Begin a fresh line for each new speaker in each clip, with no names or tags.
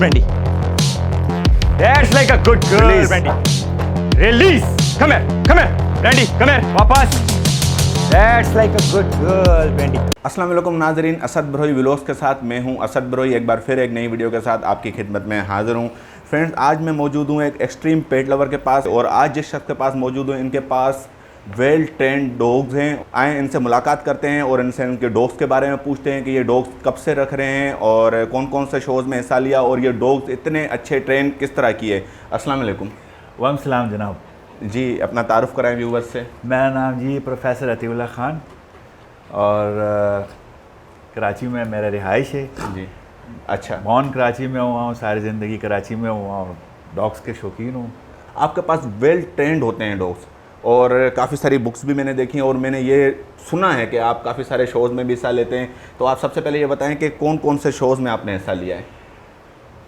Brandy. That's like a good girl,
Release.
Brandy. Release. Come here, Brandy, come here. वापस. That's like a good girl, Brandy.
अस्सलाम वालेकुम नाजरीन, Asad Brohi vlogs के साथ मैं हूं असद ब्रोई। एक बार फिर एक नई वीडियो के साथ आपकी खिदमत में हाजिर हूं। फ्रेंड्स, आज मैं मौजूद हूं एक एक्सट्रीम पेट लवर के पास, और आज जिस शख्स के पास मौजूद हूं इनके पास वेल ट्रेंड डॉग्स हैं। आए इनसे मुलाकात करते हैं और इनसे इनके डॉग्स के बारे में पूछते हैं कि ये डॉग्स कब से रख रहे हैं और कौन कौन से शोज़ में हिस्सा लिया और ये डॉग्स इतने अच्छे ट्रेन किस तरह किए। अस्सलाम वालेकुम।
वालेकुम सलाम जनाब।
जी, अपना तारुफ़ कराएं व्यूवर्स से।
मेरा नाम जी प्रोफेसर अतीउल्लाह ख़ान और कराची में मेरा रिहाइश है
जी, अच्छा।
बॉर्न कराची में हुआ हूँ, सारी ज़िंदगी कराची में हुआ हूँ, डॉग्स के शौकीन हूँ।
आपके पास वेल ट्रेंड होते हैं डॉग्स, और काफ़ी सारी बुक्स भी मैंने देखी हैं और मैंने ये सुना है कि आप काफ़ी सारे शोज़ में भी हिस्सा लेते हैं। तो आप सबसे पहले ये बताएं कि कौन कौन से शोज़ में आपने हिस्सा लिया है।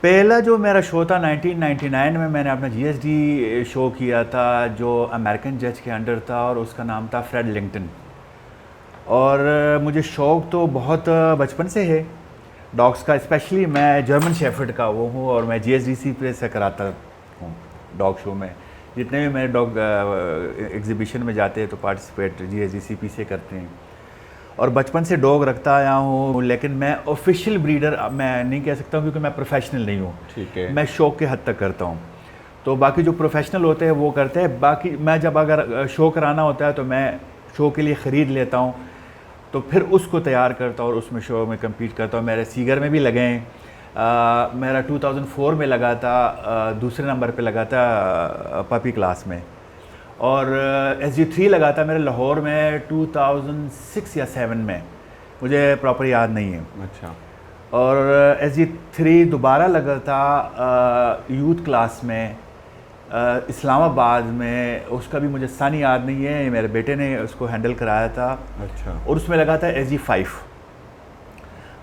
पहला जो मेरा शो था 1999 में मैंने अपना GSD शो किया था जो अमेरिकन जज के अंडर था और उसका नाम था फ्रेड लिंगटन। और मुझे शौक़ तो बहुत बचपन से है डॉग्स का, स्पेशली मैं जर्मन शेफर्ड का वो हूँ और मैं GSDC पे से कराता हूँ डॉग शो में। जितने भी मेरे डॉग एग्जीबिशन में जाते हैं तो पार्टिसिपेट GSDCP से करते हैं। और बचपन से डॉग रखता आया हूँ, लेकिन मैं ऑफिशियल ब्रीडर मैं नहीं कह सकता हूँ क्योंकि मैं प्रोफेशनल नहीं हूँ।
ठीक है।
मैं शौक़ के हद तक करता हूँ, तो बाकी जो प्रोफेशनल होते हैं वो करते हैं। बाकी मैं जब अगर शो कराना होता है तो मैं शो के लिए ख़रीद लेता हूँ, तो फिर उसको तैयार करता हूँ और उसमें शो में कम्पीट करता हूँ। मेरे सीगर में भी लगे हैं, मेरा 2004 में लगा था, दूसरे नंबर पे लगा था पपी क्लास में, और SG3 लगा था मेरे लाहौर में 2006 या 7 में, मुझे प्रॉपर याद नहीं है।
अच्छा।
और SG3 दोबारा लगा था यूथ क्लास में इस्लामाबाद में, उसका भी मुझे सन याद नहीं है, मेरे बेटे ने उसको हैंडल कराया था।
अच्छा।
और उसमें लगा था SG5।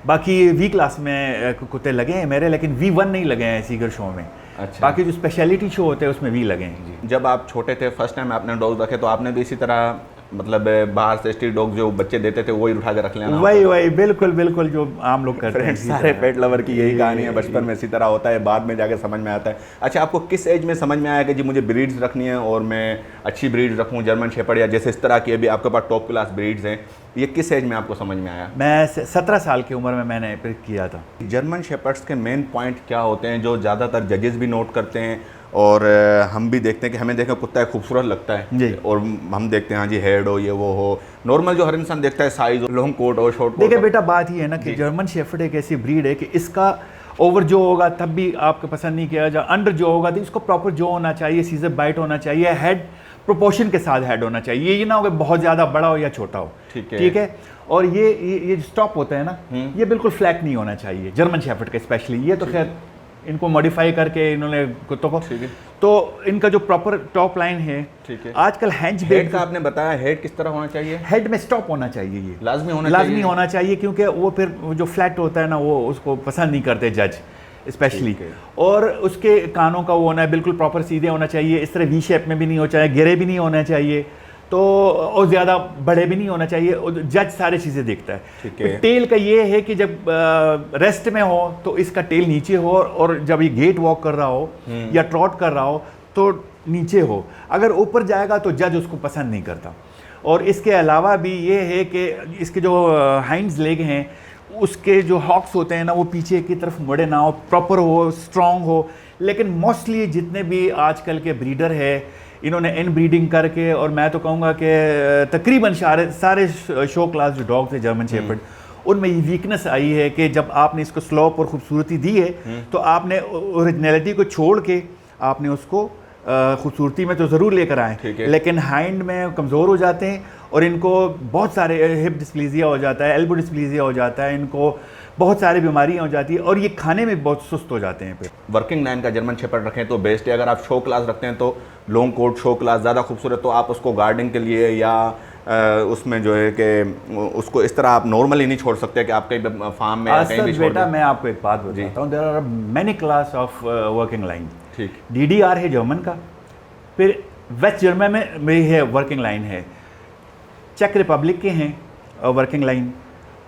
बाकी V क्लास में कुत्ते लगे हैं मेरे, लेकिन V1 नहीं लगे हैं सीगर शो में।
अच्छा।
बाकी जो स्पेशलिटी शो होते हैं उसमें V लगे हैं जी।
जब आप छोटे थे फर्स्ट टाइम आपने डॉग रखे तो आपने भी इसी तरह मतलब बाहर से स्ट्रीट डॉग जो बच्चे देते थे वही उठा के रख लेना?
वही बिल्कुल बिल्कुल जो आम लोग करते हैं।
सारे पेट लवर की यही कहानी है, बचपन में इसी तरह होता है, बाद में जाके समझ में आता है। अच्छा, आपको किस एज में समझ में आया कि जी मुझे ब्रीड्स रखनी है और मैं अच्छी ब्रीड रखूँ, जर्मन शेपर्ड या जैसे इस तरह की अभी आपके पास टॉप क्लास ब्रीड्स हैं, ये किस एज में आपको समझ में आया?
मैं 17 साल की उम्र में मैंने पिक किया था।
जर्मन शेपर्ड्स के मेन पॉइंट क्या होते हैं जो ज़्यादातर जजेस भी नोट करते हैं और हम भी देखते हैं कि हमें देखें कुत्ता खूबसूरत लगता है
जी,
और हम देखते हैं हाँ जी हेड हो, ये वो हो, नॉर्मल जो हर इंसान देखता है साइज हो, लॉन्ग कोट हो, शॉर्ट कोट।
देखिए बेटा, बात ये है ना कि जर्मन शेफर्ड एक ऐसी ब्रीड है कि इसका ओवर जो होगा तब भी आपको पसंद नहीं किया जाए, अंडर जो होगा तो इसको प्रॉपर जो होना चाहिए, सीजर बाइट होना चाहिए, हेड प्रोपोर्शन के साथ हेड होना चाहिए, ये ना हो कि बहुत ज़्यादा बड़ा हो या छोटा हो। ठीक है। और ये स्टॉप होता है ना, ये बिल्कुल फ्लैट नहीं होना चाहिए जर्मन शेफर्ड का स्पेशली। ये तो खैर इनको मॉडिफाई करके इन्होंने कुत्तों को, तो इनका जो प्रॉपर टॉप लाइन है,
ठीक है।
आजकल हैंच
हेड का आपने बताया, हेड किस तरह होना चाहिए?
हेड में स्टॉप होना चाहिए, ये
लाजमी
होना चाहिए क्योंकि वो फिर जो फ्लैट होता है ना वो उसको पसंद नहीं करते जज स्पेशली। और उसके कानों का वो होना है बिल्कुल प्रॉपर सीधे होना चाहिए, इस तरह V शेप में भी नहीं हो चाहिए, गिरे भी नहीं होना चाहिए, तो और ज़्यादा बड़े भी नहीं होना चाहिए। जज सारी चीज़ें देखता है।
ठीक है।
टेल का ये है कि जब रेस्ट में हो तो इसका टेल नीचे हो, और जब ये गेट वॉक कर रहा हो या ट्रॉट कर रहा हो तो नीचे हो। अगर ऊपर जाएगा तो जज उसको पसंद नहीं करता। और इसके अलावा भी ये है कि इसके जो हाइंड्स लेग हैं उसके जो हॉक्स होते हैं ना वो पीछे की तरफ मुड़े ना हो, प्रॉपर हो, स्ट्रॉन्ग हो। लेकिन मोस्टली जितने भी आजकल के ब्रीडर है इन्होंने इन ब्रीडिंग करके, और मैं तो कहूँगा कि तकरीबन सारे शो क्लास जो डॉग्स हैं जर्मन शेफर्ड, उनमें ये वीकनेस आई है कि जब आपने इसको स्लोप और खूबसूरती दी है तो आपने ओरिजिनलिटी को छोड़ के आपने उसको खूबसूरती में तो ज़रूर लेकर आए, लेकिन हाइंड में कमज़ोर हो जाते हैं और इनको बहुत सारे हिप डिस्प्लेजिया हो जाता है, एल्बो डिस्प्लेजिया हो जाता है, इनको बहुत सारी बीमारियां हो जाती है और ये खाने में बहुत सुस्त हो जाते हैं। फिर
वर्किंग लाइन का जर्मन शेपर्ड रखें तो बेस्ट है। अगर आप शो क्लास रखते हैं तो लॉन्ग कोट शो क्लास ज़्यादा खूबसूरत, तो आप उसको गार्डिंग के लिए या उसमें जो है कि उसको इस तरह आप नॉर्मली नहीं छोड़ सकते कि आप कहीं फार्म में या कहीं भी छोड़
बेटा मैं आपको एक बात बताता हूँ, there are many class of working line.
ठीक।
DDR है जर्मन का, फिर वेस्ट जर्मन में है वर्किंग लाइन है, चेक रिपब्लिक के हैं वर्किंग लाइन,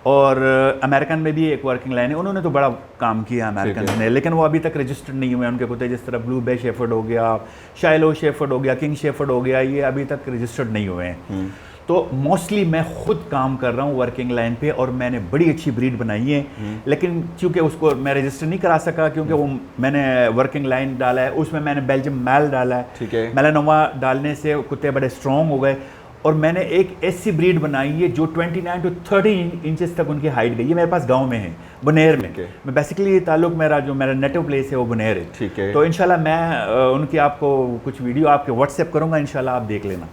और अमेरिकन में भी एक वर्किंग लाइन है, उन्होंने तो बड़ा काम किया अमेरिकन ने, लेकिन वो अभी तक रजिस्टर्ड नहीं हुए उनके कुत्ते, जिस तरह ब्लू बे शेफर्ड हो गया, शाइलो शेफर्ड हो गया, किंग शेफर्ड हो गया, ये अभी तक रजिस्टर्ड नहीं हुए हैं। तो मोस्टली मैं खुद काम कर रहा हूँ वर्किंग लाइन पे, और मैंने बड़ी अच्छी ब्रीड बनाई है, लेकिन चूंकि उसको मैं रजिस्टर नहीं करा सका क्योंकि वो मैंने वर्किंग लाइन डाला है, उसमें मैंने बेल्जियम मैल डाला है।
ठीक है।
मेलानोवा डालने से कुत्ते बड़े स्ट्रॉन्ग हो गए, और मैंने एक ऐसी ब्रीड बनाई है जो 29 to 30 इंचेस तक उनकी हाइट गई। ये मेरे पास गांव में है, बुनेर में। मैं बेसिकली ताल्लुक मेरा जो मेरा नेटिव प्लेस है वो बुनेर है।
ठीक है।
तो इंशाल्लाह मैं उनकी आपको कुछ वीडियो आपके व्हाट्सएप करूंगा, इंशाल्लाह आप देख लेना।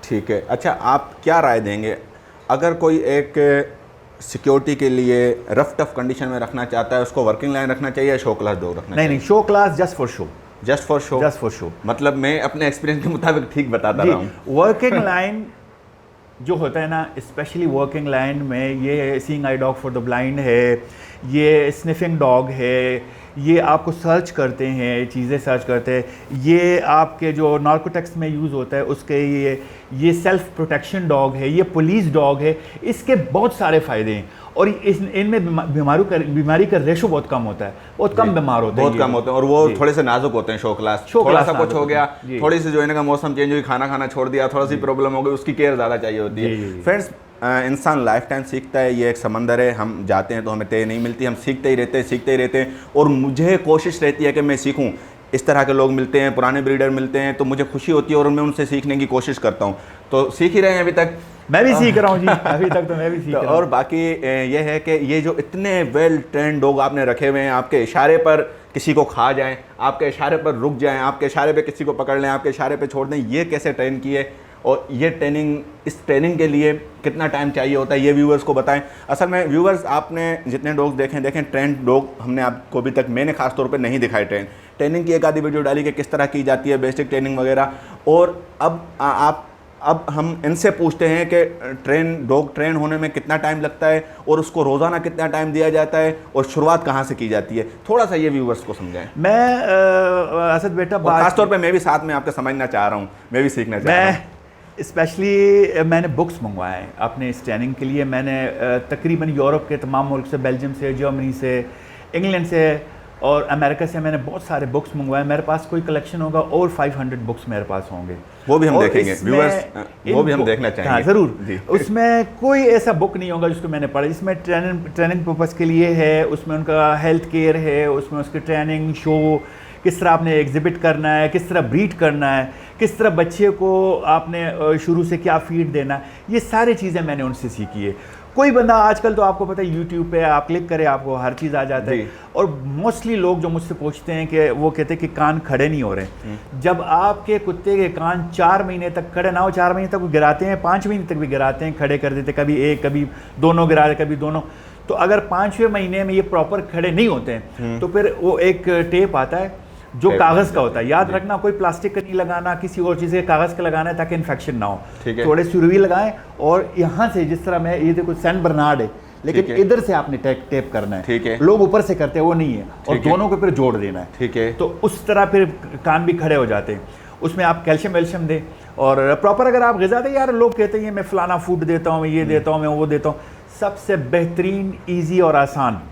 ठीक है। अच्छा, आप क्या राय देंगे अगर कोई एक सिक्योरिटी के लिए रफ टफ कंडीशन में रखना चाहता है, उसको वर्किंग लाइन रखना चाहिए या शो क्लास डॉग रखना चाहिए?
नहीं, show class just for show.
Just for show?
Just for show.
मतलब मैं अपने एक्सपीरियंस के मुताबिक ठीक बताता रहा हूँ।
वर्किंग लाइन जो होता है ना, स्पेशली वर्किंग लाइन में, ये seeing I dog for the blind है, ये स्निफिंग डॉग है, ये आपको सर्च करते हैं, चीज़ें सर्च करते हैं, ये आपके जो नार्कोटिक्स में यूज़ होता है उसके, ये सेल्फ प्रोटेक्शन डॉग है, ये पुलिस डॉग है, इसके बहुत सारे फ़ायदे हैं। और इनमें बीमारी का रेशो बहुत कम होता है, बहुत कम बीमार होते हैं,
बहुत कम होते हैं, और वो थोड़े से नाजुक होते हैं। शो क्लास थोड़ा सा कुछ हो गया, थोड़ी सी जो है ना मौसम चेंज हुई, खाना खाना छोड़ दिया, थोड़ा सी प्रॉब्लम हो गई, उसकी केयर ज़्यादा चाहिए होती है। फ्रेंड्स, इंसान लाइफ टाइम सीखता है, ये एक समंदर है, हम जाते हैं तो हमें तय नहीं मिलती, हम सीखते ही रहते हैं, और मुझे कोशिश रहती है कि मैं सीखूं। इस तरह के लोग मिलते हैं, पुराने ब्रीडर मिलते हैं, तो मुझे खुशी होती है और मैं उनसे सीखने की कोशिश करता हूँ। तो सीख ही रहे हैं अभी तक,
मैं भी सीख रहा हूँ जी, अभी तक तो मैं भी सीख रहा हूँ।
और बाकी ये है कि ये जो इतने वेल ट्रेंड डॉग आपने रखे हुए हैं, आपके इशारे पर किसी को खा जाएं, आपके इशारे पर रुक जाएं, आपके इशारे पे किसी को पकड़ लें, आपके इशारे पे छोड़ दें, ये कैसे ट्रेन किए, और ये ट्रेनिंग, इस ट्रेनिंग के लिए कितना टाइम चाहिए होता है, ये व्यूवर्स को बताएं। असल में व्यूवर्स, आपने जितने डॉग्स देखें ट्रेंड डॉग हमने आपको अभी तक, मैंने खास तौर पे नहीं दिखाई ट्रेनिंग की एक आधी वीडियो डाली कि किस तरह की जाती है, बेसिक ट्रेनिंग वगैरह। और अब हम इनसे पूछते हैं कि डॉग ट्रेन होने में कितना टाइम लगता है, और उसको रोज़ाना कितना टाइम दिया जाता है, और शुरुआत कहाँ से की जाती है, थोड़ा सा ये व्यूवर्स को समझाएं।
मैं असद बेटा,
खास तौर पे मैं भी साथ में आपके समझना चाह रहा हूँ, मैं भी सीखना चाह रहा हूँ।
स्पेशली मैंने बुक्स मंगवाए हैं अपने इस ट्रेनिंग के लिए। मैंने तकरीबन यूरोप के तमाम मुल्क से, बेल्जियम से, जर्मनी से, इंग्लैंड से और अमेरिका से मैंने बहुत सारे बुक्स मंगवाए। मेरे पास कोई कलेक्शन होगा और 500 बुक्स मेरे पास होंगे,
वो भी हम देखेंगे व्यूअर्स, वो भी हम देखना चाहेंगे।
हाँ ज़रूर। उसमें कोई ऐसा बुक नहीं होगा जिसको मैंने पढ़ा, जिसमें ट्रेनिंग पर्पज़ के लिए है, उसमें उनका हेल्थ केयर है, उसमें उसकी ट्रेनिंग शो, किस तरह आपने एग्जिबिट करना है, किस तरह ब्रीड करना है, किस तरह बच्चे को आपने शुरू से क्या फीड देना है, ये सारी चीज़ें मैंने उनसे सीखी है। कोई बंदा आजकल तो आपको पता है यूट्यूब पे आप क्लिक करें आपको हर चीज़ आ जाता है। और मोस्टली लोग जो मुझसे पूछते हैं कि वो कहते हैं कि कान खड़े नहीं हो रहे। जब आपके कुत्ते के कान 4 महीने तक खड़े ना हो, 4 महीने तक वो गिराते हैं, 5 महीने तक भी गिराते हैं, खड़े कर देते, कभी एक कभी दोनों गिरा कभी दोनों। तो अगर 5वें महीने में ये प्रॉपर खड़े नहीं होते हैं तो फिर वो एक टेप आता है जो कागज़ का होता है, याद रखना, कोई प्लास्टिक का नहीं लगाना, किसी और चीज़ के कागज़ का लगाना है ताकि इन्फेक्शन ना हो। थोड़े सुरवी लगाएं और यहाँ से, जिस तरह मैं ये देखो सेंट बर्नार्ड है, लेकिन इधर से आपने टेप करना है।
ठीक है।
लोग ऊपर से करते हैं, वो नहीं है, और दोनों को फिर जोड़ देना है।
ठीक है।
तो उस तरह फिर कान भी खड़े हो जाते हैं। उसमें आप कैल्शियम वेल्शियम दें और प्रॉपर अगर आप ग़िज़ा दें। यार लोग कहते हैं मैं फ़लाना फूड देता हूँ, मैं ये देता हूँ, मैं वो देता हूँ। सबसे बेहतरीन, ईजी और आसान,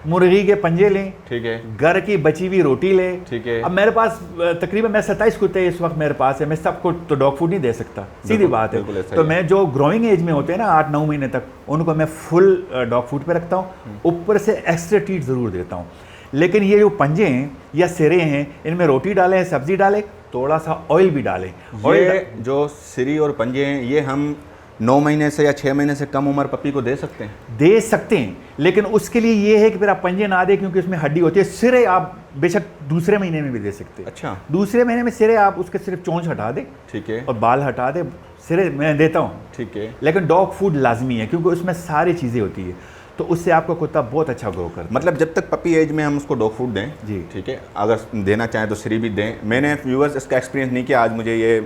मुर्गी के पंजे लें। ठीक है। घर की बची हुई रोटी लें। ठीक है। अब मेरे पास तकरीबन मैं 27 कुत्ते इस वक्त मेरे पास है, मैं सबको तो डॉग फूड नहीं दे सकता, सीधी बात है। तो मैं जो ग्रोइंग एज में होते हैं ना 8-9 महीने तक, उनको मैं फुल डॉग फूड पे रखता हूँ, ऊपर से एक्स्ट्रा ट्रीट ज़रूर देता हूँ। लेकिन ये जो पंजे हैं या सिरे हैं, इनमें रोटी डालें, सब्जी डालें, थोड़ा सा ऑयल भी डालें।
ये जो सिरी और पंजे हैं, ये हम 9 महीने से या 6 महीने से कम उम्र पपी को दे सकते हैं?
दे सकते हैं, लेकिन उसके लिए ये है कि फिर आप पंजे ना दें, क्योंकि उसमें हड्डी होती है। सिरे आप बेशक दूसरे महीने में भी दे सकते हैं।
अच्छा।
दूसरे महीने में सिरे आप उसके सिर्फ चोंच हटा दें। ठीक है। और बाल हटा दें, सिरे मैं देता हूँ। ठीक है। लेकिन डॉग फूड लाजमी है, क्योंकि उसमें सारी चीज़ें होती है, तो उससे आपका कुत्ता बहुत अच्छा ग्रो करता है।
मतलब जब तक पपी एज में हम उसको डॉग फूड दें जी, ठीक है, अगर देना चाहें तो सिरी भी दें। मैंने व्यूअर्स इसका एक्सपीरियंस नहीं किया, आज मुझे ये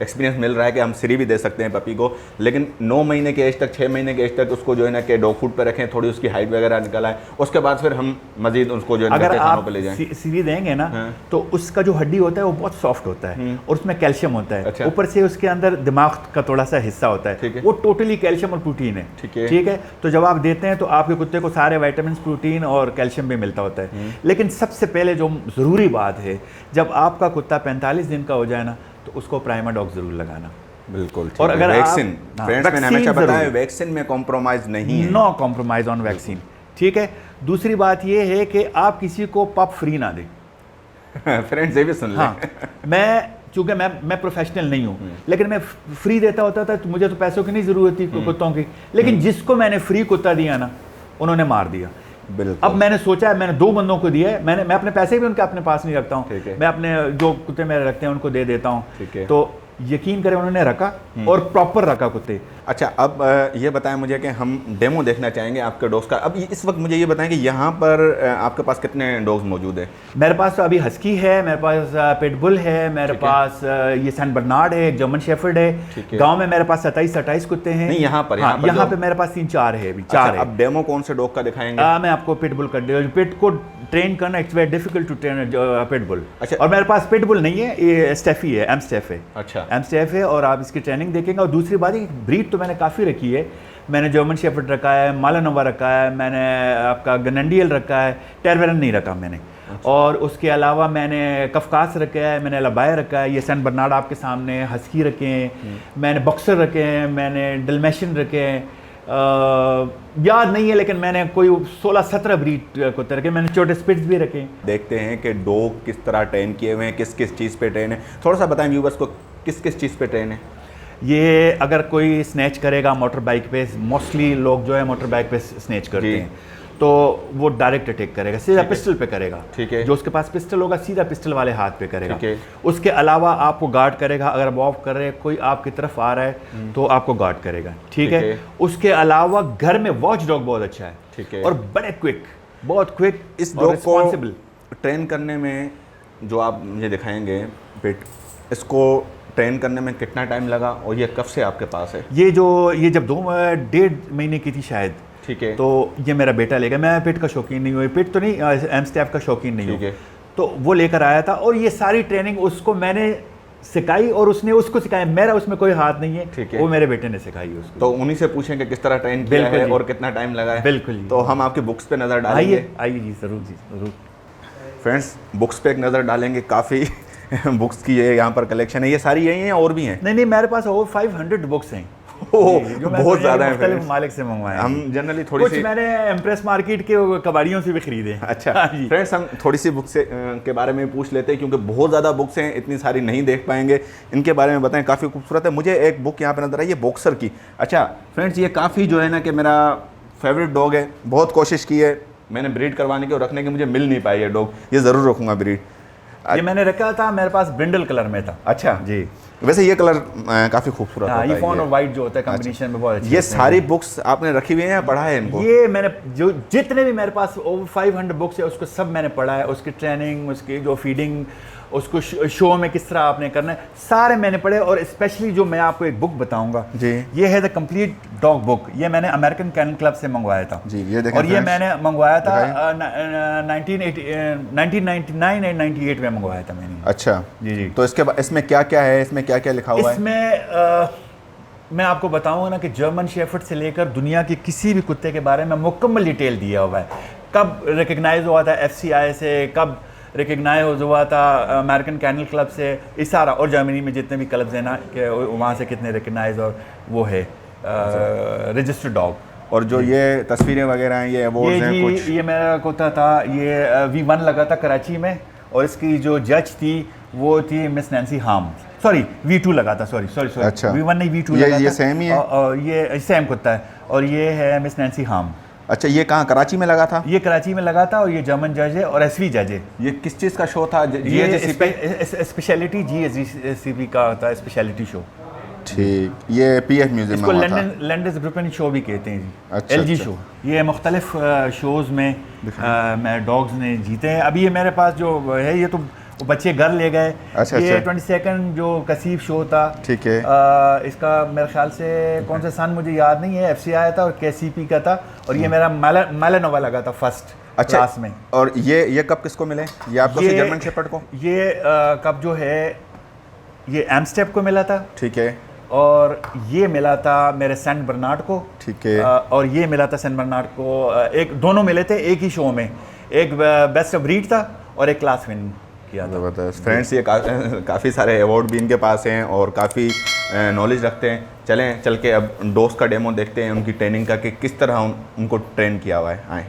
एक्सपीरियंस मिल रहा है कि हम फ्री भी दे सकते हैं पपी को, लेकिन 9 महीने के एज तक, 6 महीने के एज तक उसको जो है ना कि डॉग फूड पे रखें, थोड़ी उसकी हाइट वगैरह निकल आए, उसके बाद फिर हम मजीद उसको जो है
अगर
खानों
आप
पे ले जाएं।
सीरी देंगे ना तो उसका जो हड्डी होता है वो बहुत सॉफ्ट होता है और उसमें कैल्शियम होता है।
अच्छा।
ऊपर से उसके अंदर दिमाग का थोड़ा सा हिस्सा होता है, वो टोटली कैल्शियम और प्रोटीन है। ठीक है, तो जब आप देते हैं तो आपके कुत्ते को सारे विटामिन, प्रोटीन और कैल्शियम भी मिलता होता है। लेकिन सबसे पहले जो ज़रूरी बात है, जब आपका कुत्ता 45 दिन का हो जाए ना तो उसको प्राइमा डॉग ज़रूर लगाना।
बिल्कुल।
और अगर
वैक्सीन, फ्रेंड्स मैंने हमेशा
वैक्सीन
बताया वैक्सीन में कॉम्प्रोमाइज़ नहीं है,
नो कॉम्प्रोमाइज़ ऑन वैक्सीन। ठीक है, दूसरी बात ये है कि आप किसी को पप फ्री ना दें।
फ्रेंड्स ये भी सुन लें।
हाँ, चूँकि मैं प्रोफेशनल नहीं हूँ, लेकिन मैं फ्री देता होता था तो मुझे तो पैसों की नहीं ज़रूरत थी कुत्तों की, लेकिन जिसको मैंने फ्री कुत्ता दिया ना उन्होंने मार दिया।
बिल्कुल।
अब मैंने सोचा है, मैंने 2 बंदों को दिया है, मैं अपने पैसे भी उनके अपने पास नहीं रखता हूँ, मैं अपने जो कुत्ते मेरे रखते हैं उनको दे देता हूँ। तो यकीन करें उन्होंने रखा और प्रॉपर रखा कुत्ते।
अच्छा, अब ये बताएं मुझे कि हम डेमो देखना चाहेंगे आपके डॉग्स का। अब इस वक्त मुझे ये बताएं कि यहाँ पर आपके पास कितने डॉग्स मौजूद हैं?
मेरे पास तो अभी हस्की है, मेरे पास पिटबुल है, मेरे पास ये सैन बर्नार्ड है, एक जर्मन शेफर्ड है। गांव में मेरे पास 27-28 कुत्ते हैं।
नहीं, यहाँ पर
यहाँ पे मेरे पास 3-4 है अभी। 4 है।
अब डेमो कौन से डॉग का दिखाएंगे?
मैं आपको पिटबुल कर दूँ। पिट को ट्रेन करना it's very difficult to train pitbull.
अच्छा।
और मेरे पास पिटबुल नहीं है, ये स्टेफी है, एमस्टेफ है।
अच्छा,
एमस्टेफ है और आप इसकी ट्रेनिंग देखेंगे। और दूसरी बात है, ब्रीड तो मैंने काफ़ी रखी है। मैंने जर्मन शेफर्ड रखा है, मालानोवा रखा है, मैंने आपका गनंडियल रखा है, टेरवेरन नहीं रखा मैंने। और उसके अलावा मैंने कफकास रखा है, मैंने लबाया रखा है, ये सैन बर्नार्ड आपके सामने, हस्की रखे हैं, मैंने बॉक्सर रखे हैं, मैंने डलमेशन रखे हैं, याद नहीं है लेकिन मैंने कोई 16-17 ब्रीड कुत्ते रखे, मैंने छोटे स्पिट्स भी रखे।
देखते हैं कि डॉग किस तरह ट्रेन किए हुए हैं, किस किस चीज़ पे ट्रेन है। थोड़ा सा बताएं व्यूवर्स को किस किस चीज़ पे ट्रेन है।
ये अगर कोई स्नैच करेगा मोटर बाइक पे, मोस्टली लोग जो है मोटर बाइक पे स्नैच करते हैं, तो वो डायरेक्ट अटैक करेगा, सीधा पिस्टल पे करेगा।
ठीक है।
जो उसके पास पिस्टल होगा सीधा पिस्टल वाले हाथ पे करेगा।
ठीक है।
उसके अलावा आपको गार्ड करेगा, अगर आप ऑफ कर रहे हैं, कोई आपकी तरफ आ रहा है तो आपको गार्ड करेगा। ठीक है। उसके अलावा घर में वॉच डॉग बहुत अच्छा है।
ठीक है।
और बड़े क्विक, बहुत क्विक।
इस डॉग को ट्रेन करने में जो आप मुझे दिखाएंगे पिट, इसको ट्रेन करने में कितना टाइम लगा और ये कब से आपके पास है?
ये जब 1.5 महीने की थी शायद।
ठीक है।
तो ये मेरा बेटा लेगा, मैं पिट का शौकीन नहीं हूँ, पिट तो नहीं, एमस्टेफ का शौकीन नहीं हूँ, तो वो लेकर आया था और ये सारी ट्रेनिंग उसको मैंने सिखाई और उसने उसको सिखाया, मेरा उसमें कोई हाथ नहीं है।
ठीक है।
वो मेरे बेटे ने सिखाई उसको।
तो उन्हीं से पूछें कि किस तरह ट्रेन किया है और कितना टाइम लगा है।
बिल्कुल।
तो हम आपकी बुक्स पे नज़र डालेंगे।
आइए जी, ज़रूर।
फ्रेंड्स, बुक्स पे एक नज़र डालेंगे। काफ़ी बुक्स की ये यहाँ पर कलेक्शन है। ये सारी यही हैं और भी हैं?
नहीं, मेरे पास ओवर 500 बुक्स हैं।
जो बहुत ज़्यादा है।
मुख्तलिफ मालिक से मंगवाए।
हम जनरली थोड़ी सी,
मैंने एम्प्रेस मार्केट के कबाड़ियों से भी खरीदे।
अच्छा फ्रेंड्स, हम थोड़ी सी बुक्स के बारे में पूछ लेते हैं क्योंकि बहुत ज़्यादा बुक्स हैं, इतनी सारी नहीं देख पाएंगे। इनके बारे में बताएं, काफ़ी खूबसूरत है। मुझे एक बुक यहाँ पे नजर आई है बॉक्सर की। अच्छा फ्रेंड्स, ये काफ़ी जो है ना कि मेरा फेवरेट डॉग है, बहुत कोशिश की है मैंने ब्रीड करवाने की और रखने की, मुझे मिल नहीं पाई है डॉग। ये ज़रूर रखूँगा ब्रीड।
ये मैंने रखा था, मेरे पास ब्रिंडल कलर में था।
अच्छा
जी।
वैसे ये कलर काफ़ी खूबसूरत होता है।
ये फाउन और वाइट जो होता है कॉम्बिनेशन में बहुत अच्छा।
ये सारी बुक्स आपने रखी हुई हैं या पढ़ा है इनको?
ये मैंने जो जितने भी मेरे पास ओवर 500 बुक्स है उसको सब मैंने पढ़ा है। उसकी ट्रेनिंग, उसकी जो फीडिंग, उसको शो में किस तरह आपने करना है, सारे मैंने पढ़े। और स्पेशली जो मैं आपको एक बुक बताऊंगा जी, ये है द कंप्लीट डॉग बुक। ये मैंने अमेरिकन कैनल क्लब से मंगवाया था
जी। ये देखें,
और ये मैंने मंगवाया था 1999 एंड 98 में मंगवाया था मैंने।
अच्छा
जी।
तो इसमें क्या क्या है, इसमें क्या क्या लिखा हुआ है?
इसमें मैं आपको बताऊंगा ना कि जर्मन शेफर्ड से लेकर दुनिया के किसी भी कुत्ते के बारे में मुकम्मल डिटेल दिया हुआ है। कब रिकग्नाइज हुआ था FCI से, कब रिकग्नाइज हुआ था अमेरिकन कैनल क्लब से, इस सारा, और जर्मनी में जितने भी क्लब्स हैं ना कि वहाँ से कितने रिकग्नाइज और वो है रजिस्टर्ड डॉग।
और जो ये तस्वीरें वगैरह हैं, ये अवार्ड्स हैं कुछ?
ये मेरा कुत्ता था, ये V1 लगा था कराची में और इसकी जो जज थी वो थी मिस नैन्सी हाम। सॉरी, V2 लगा था, सॉरी।
अच्छा।
V1 नहीं, V2 लगा था।
ये सेम ही है?
और ये सेम कुत्ता है और ये है मिस नैन्सी हाम।
अच्छा, ये कहाँ, कराची में लगा था?
ये कराची में लगा था और ये जर्मन जज है और SV जज है।
ये किस चीज़ का शो था?
ये स्पेशलिटी GSGCP का होता है, स्पेशलिटी शो।
ठीक। ये PF म्यूजियम में हुआ था।
लैंडस ग्रुपन शो भी कहते हैं जी।
अच्छा,
LG शो। ये मुख्तलिफ शोज़ में डॉग्स ने जीते हैं। अभी ये मेरे पास जो है ये तो वो बच्चे घर ले गए।
अच्छा,
ये
अच्छा।
22nd जो कसीफ शो था,
ठीक है।
इसका मेरे ख्याल से कौन सा सन मुझे याद नहीं है, FC आया था और KCP का था, और ये मेरा मैलानोवा लगा था फर्स्ट
अच्छा
क्लास में।
और ये कब किसको मिले? ये आपको
ये
जर्मन शेपर्ड को?
ये कब जो है ये एम्स्टेप को मिला था,
ठीक है,
और ये मिला था मेरे सेंट बर्नार्ड को,
ठीक है।
और ये मिला था सेंट बर्नार्ड को। एक दोनों मिले थे एक ही शो में, एक बेस्ट ऑफ ब्रीड था और एक क्लास विन किया था।
ज़बरदस्त। फ्रेंड्स ये काफ़ी सारे अवार्ड भी इनके पास हैं और काफ़ी नॉलेज रखते हैं। चलें चल के अब डोस का डेमो देखते हैं, उनकी ट्रेनिंग का कि किस तरह उनको ट्रेन किया हुआ है। आए।